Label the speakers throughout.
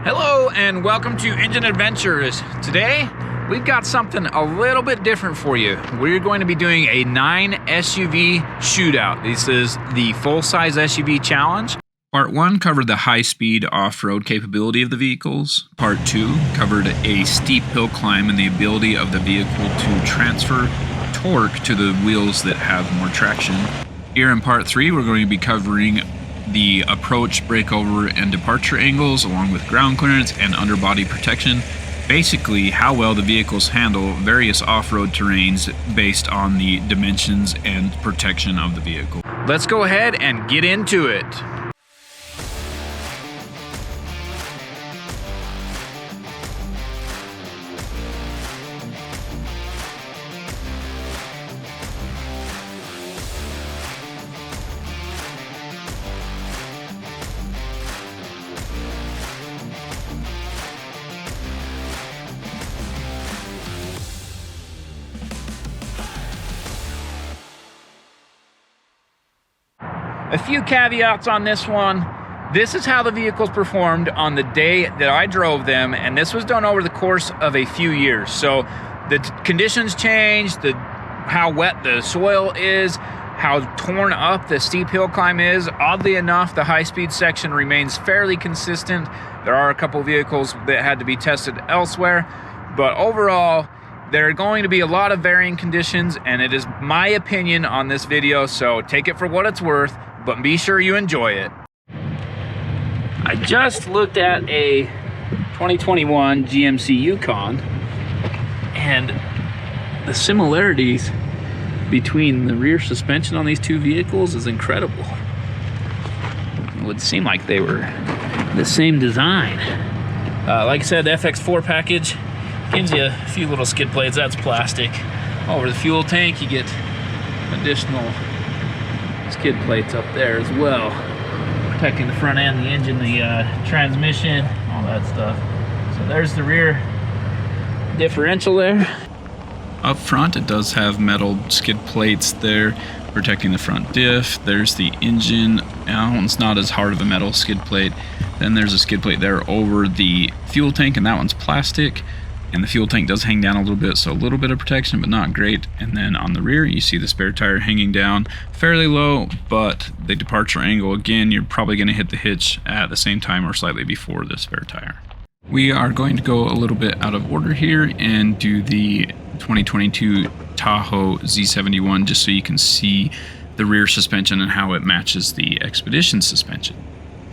Speaker 1: Hello and welcome to Engine Adventures. Today we've got something a little bit different for you. We're going to be doing a 9 SUV shootout. This is the full-size SUV challenge. Part 1 covered the high-speed off-road capability of the vehicles. Part 2 covered a steep hill climb and the ability of the vehicle to transfer torque to the wheels that have more traction. Here in Part 3 we're going to be covering the approach, breakover, and departure angles along with ground clearance and underbody protection. Basically, how well the vehicles handle various off-road terrains based on the dimensions and protection of the vehicle. Let's go ahead and get into it. A few caveats on this one. This is how the vehicles performed on the day that I drove them, and this was done over the course of a few years. So the conditions changed, how wet the soil is, how torn up the steep hill climb is. Oddly enough, the high-speed section remains fairly consistent. There are a couple vehicles that had to be tested elsewhere, but overall, there are going to be a lot of varying conditions, and it is my opinion on this video, so take it for what it's worth, but be sure you enjoy it. I just looked at a 2021 GMC Yukon, and the similarities between the rear suspension on these two vehicles is incredible. It would seem like they were the same design. Like I said, the FX4 package gives you a few little skid plates. That's plastic. Over the fuel tank, you get additional skid plates up there as well, protecting the front end, the engine, the transmission, all that stuff. So there's the rear differential there. Up front, it does have metal skid plates there protecting the front diff. There's the engine. That one's not as hard of a metal skid plate. Then there's a skid plate there over the fuel tank, and that one's plastic. And the fuel tank does hang down a little bit, so a little bit of protection, but not great. And then on the rear, you see the spare tire hanging down fairly low, but the departure angle, again, you're probably going to hit the hitch at the same time or slightly before the spare tire. We are going to go a little bit out of order here and do the 2022 Tahoe Z71 just so you can see the rear suspension and how it matches the Expedition suspension.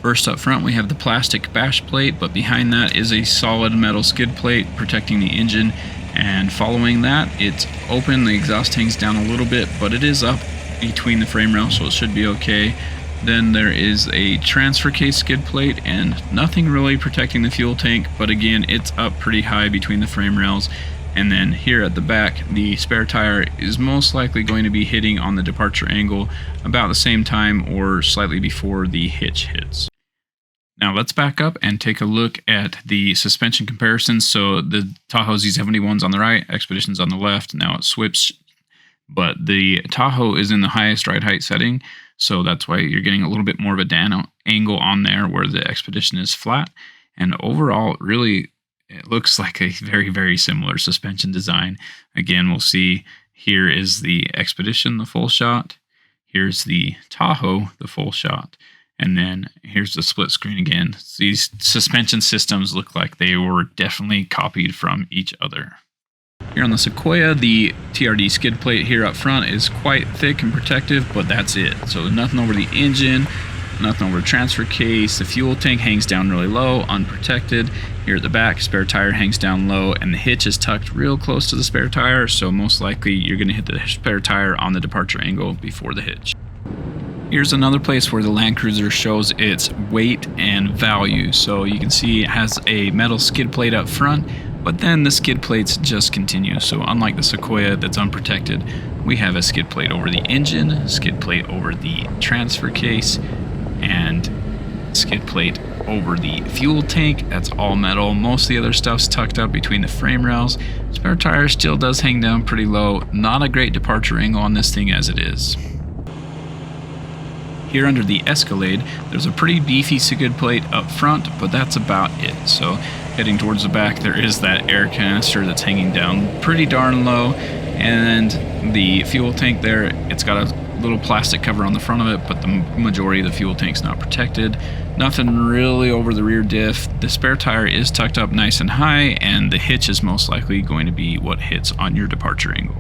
Speaker 1: First up front we have the plastic bash plate, but behind that is a solid metal skid plate protecting the engine, and following that it's open. The exhaust hangs down a little bit, but it is up between the frame rails, so it should be okay. Then there is a transfer case skid plate and nothing really protecting the fuel tank, but again it's up pretty high between the frame rails. And then here at the back, the spare tire is most likely going to be hitting on the departure angle about the same time or slightly before the hitch hits. Now let's back up and take a look at the suspension comparisons. So the Tahoe Z71's on the right, Expedition's on the left. Now it's switched, but the Tahoe is in the highest ride height setting, so that's why you're getting a little bit more of a down angle on there where the Expedition is flat. And overall, really, it looks like a very, very similar suspension design. Again, we'll see here is the Expedition, the full shot. Here's the Tahoe, the full shot. And then here's the split screen again. These suspension systems look like they were definitely copied from each other. Here on the Sequoia, the TRD skid plate here up front is quite thick and protective, but that's it. So nothing over the engine, nothing over the transfer case. The fuel tank hangs down really low, unprotected. Here at the back, spare tire hangs down low, and the hitch is tucked real close to the spare tire, so most likely you're going to hit the spare tire on the departure angle before the hitch. Here's another place where the Land Cruiser shows its weight and value. So you can see it has a metal skid plate up front, but then the skid plates just continue. So unlike the Sequoia that's unprotected, we have a skid plate over the engine, skid plate over the transfer case, and skid plate over the fuel tank. That's all metal. Most of the other stuff's tucked up between the frame rails. Spare tire still does hang down pretty low. Not a great departure angle on this thing as it is.
Speaker 2: Here under the Escalade, there's a pretty beefy skid plate up front, but that's about it. So heading towards the back, there is that air canister that's hanging down pretty darn low, and the fuel tank there, it's got a little plastic cover on the front of it, but the majority of the fuel tank's not protected. Nothing really over the rear diff. The spare tire is tucked up nice and high, and the hitch is most likely going to be what hits on your departure angle.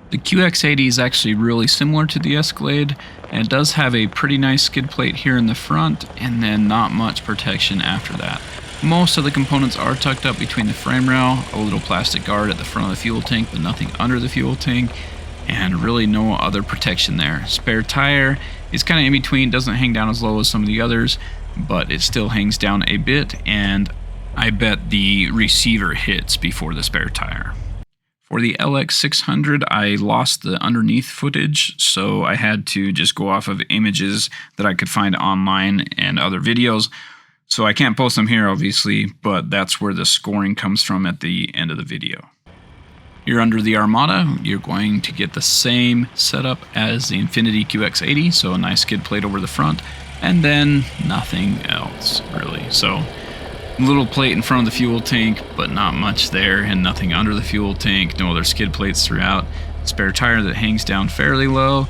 Speaker 2: The QX80 is actually really similar to the Escalade, and it does have a pretty nice skid plate here in the front, and then not much protection after that. Most of the components are tucked up between the frame rail, a little plastic guard at the front of the fuel tank, but nothing under the fuel tank, and really no other protection there. Spare tire is kind of in between, doesn't hang down as low as some of the others, but it still hangs down a bit, and I bet the receiver hits before the spare tire. For the LX600, I lost the underneath footage, so I had to just go off of images that I could find online and other videos. So I can't post them here, obviously, but that's where the scoring comes from at the end of the video. You're under the Armada, you're going to get the same setup as the Infiniti QX80, so a nice skid plate over the front, and then nothing else, really. So little plate in front of the fuel tank, but not much there, and nothing under the fuel tank, no other skid plates throughout. Spare tire that hangs down fairly low,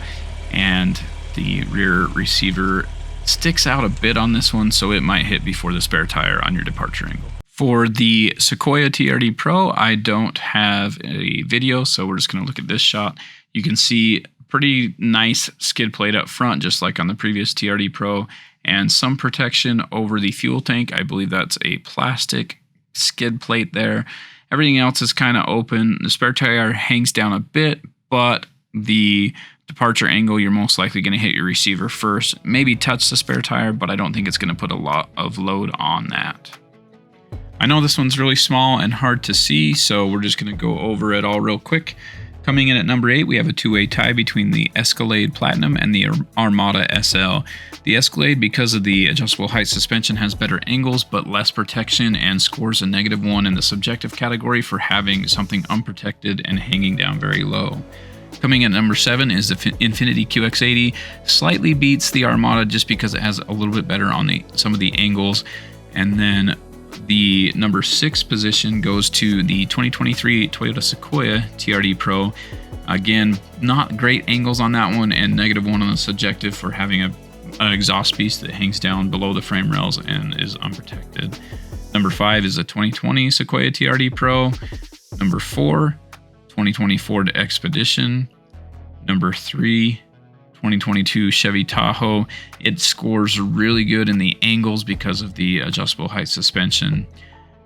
Speaker 2: and the rear receiver sticks out a bit on this one, so it might hit before the spare tire on your departure angle. For the Sequoia TRD Pro, I don't have a video, so we're just going to look at this shot. You can see pretty nice skid plate up front, just like on the previous TRD Pro, and some protection over the fuel tank. I believe that's a plastic skid plate there. Everything else is kind of open. The spare tire hangs down a bit, but the departure angle, you're most likely going to hit your receiver first. Maybe touch the spare tire, but I don't think it's going to put a lot of load on that. I know this one's really small and hard to see, so we're just going to go over it all real quick. Coming in at number 8, we have a two-way tie between the Escalade Platinum and the Armada SL. The Escalade, because of the adjustable height suspension, has better angles but less protection and scores a -1 in the subjective category for having something unprotected and hanging down very low. Coming in at number 7 is the Infiniti QX80. Slightly beats the Armada just because it has a little bit better on some of the angles. And then the number 6 position goes to the 2023 Toyota Sequoia TRD Pro. Again, not great angles on that one, and -1 on the subjective for having an exhaust piece that hangs down below the frame rails and is unprotected. Number 5 is the 2020 Sequoia TRD Pro. Number 4, 2020 Ford Expedition. Number 3, 2022 Chevy Tahoe. It scores really good in the angles because of the adjustable height suspension.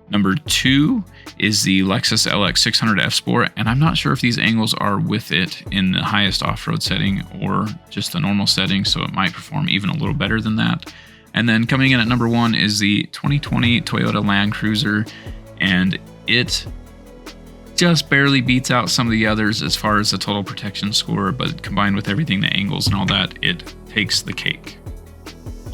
Speaker 2: Number 2 is the Lexus LX600 F Sport, and I'm not sure if these angles are with it in the highest off-road setting or just the normal setting, so it might perform even a little better than that. And then coming in at number 1 is the 2020 Toyota Land Cruiser, and it just barely beats out some of the others as far as the total protection score, but combined with everything, the angles and all that, it takes the cake.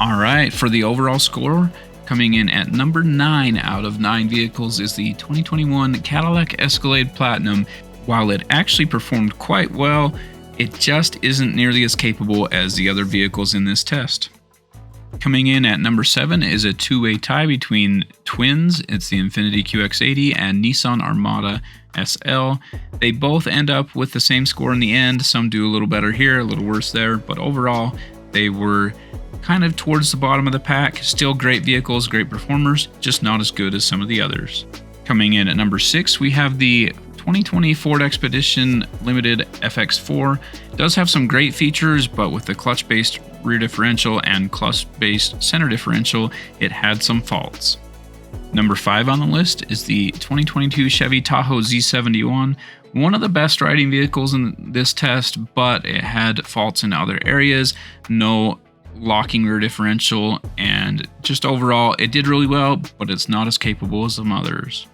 Speaker 2: All right, for the overall score, coming in at number 9 out of 9 vehicles is the 2021 Cadillac Escalade Platinum. While it actually performed quite well, it just isn't nearly as capable as the other vehicles in this test. Coming in at number 7 is a two-way tie between twins. It's the Infiniti QX80 and Nissan Armada SL. They both end up with the same score in the end. Some do a little better here, a little worse there, but overall they were kind of towards the bottom of the pack. Still great vehicles, great performers, just not as good as some of the others. Coming in at number 6, we have the 2020 Ford Expedition Limited FX4. It does have some great features, but with the clutch-based rear differential and clutch-based center differential, it had some faults. Number 5 on the list is the 2022 Chevy Tahoe Z71. One of the best riding vehicles in this test, but it had faults in other areas. No locking rear differential, and just overall, it did really well, but it's not as capable as some others.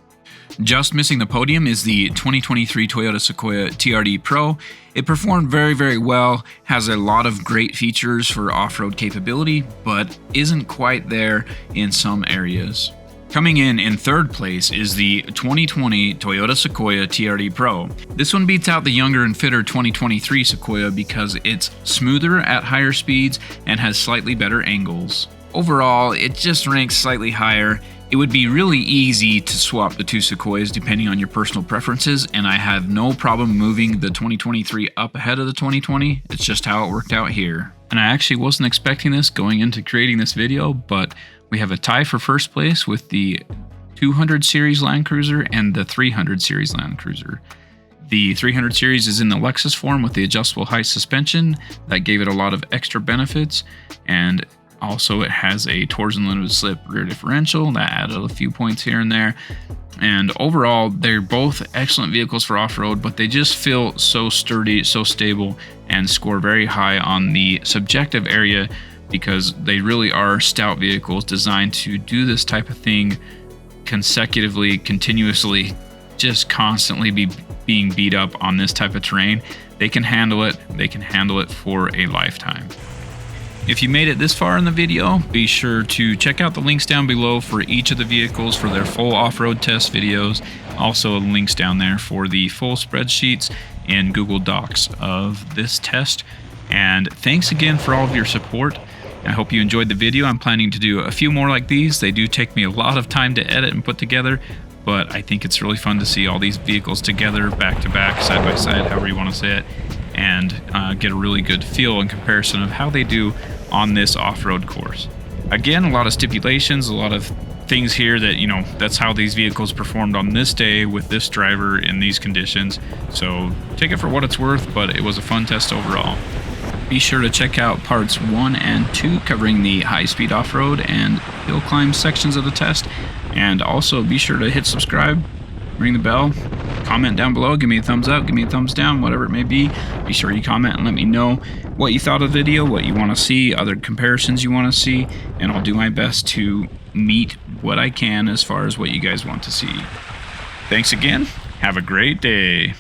Speaker 2: Just missing the podium is the 2023 Toyota Sequoia TRD Pro. It performed very, very well, has a lot of great features for off-road capability, but isn't quite there in some areas. Coming in third place is the 2020 Toyota Sequoia TRD Pro. This one beats out the younger and fitter 2023 Sequoia because it's smoother at higher speeds and has slightly better angles. Overall, it just ranks slightly higher. It would be really easy to swap the two Sequoias depending on your personal preferences, and I have no problem moving the 2023 up ahead of the 2020. It's just how it worked out here. And I actually wasn't expecting this going into creating this video, but we have a tie for first place with the 200 series Land Cruiser and the 300 series Land Cruiser. The 300 series is in the Lexus form with the adjustable height suspension. That gave it a lot of extra benefits, and also it has a Torsen limited slip rear differential that added a few points here and there. And overall, they're both excellent vehicles for off-road, but they just feel so sturdy, so stable, and score very high on the subjective area because they really are stout vehicles designed to do this type of thing consecutively, continuously, just constantly being beat up on this type of terrain. They can handle it. They can handle it for a lifetime. If you made it this far in the video, be sure to check out the links down below for each of the vehicles for their full off-road test videos. Also links down there for the full spreadsheets and Google Docs of this test. And thanks again for all of your support. I hope you enjoyed the video. I'm planning to do a few more like these. They do take me a lot of time to edit and put together, but I think it's really fun to see all these vehicles together, back to back, side by side, however you want to say it, and get a really good feel and comparison of how they do on this off-road course. Again, a lot of stipulations, a lot of things here that, you know, that's how these vehicles performed on this day with this driver in these conditions. So take it for what it's worth, but it was a fun test overall. Be sure to check out parts 1 and 2 covering the high-speed off-road and hill climb sections of the test. And also be sure to hit subscribe, ring the bell, comment down below, give me a thumbs up, give me a thumbs down, whatever it may be. Be sure you comment and let me know what you thought of the video, what you want to see, other comparisons you want to see, and I'll do my best to meet what I can as far as what you guys want to see. Thanks again. Have a great day.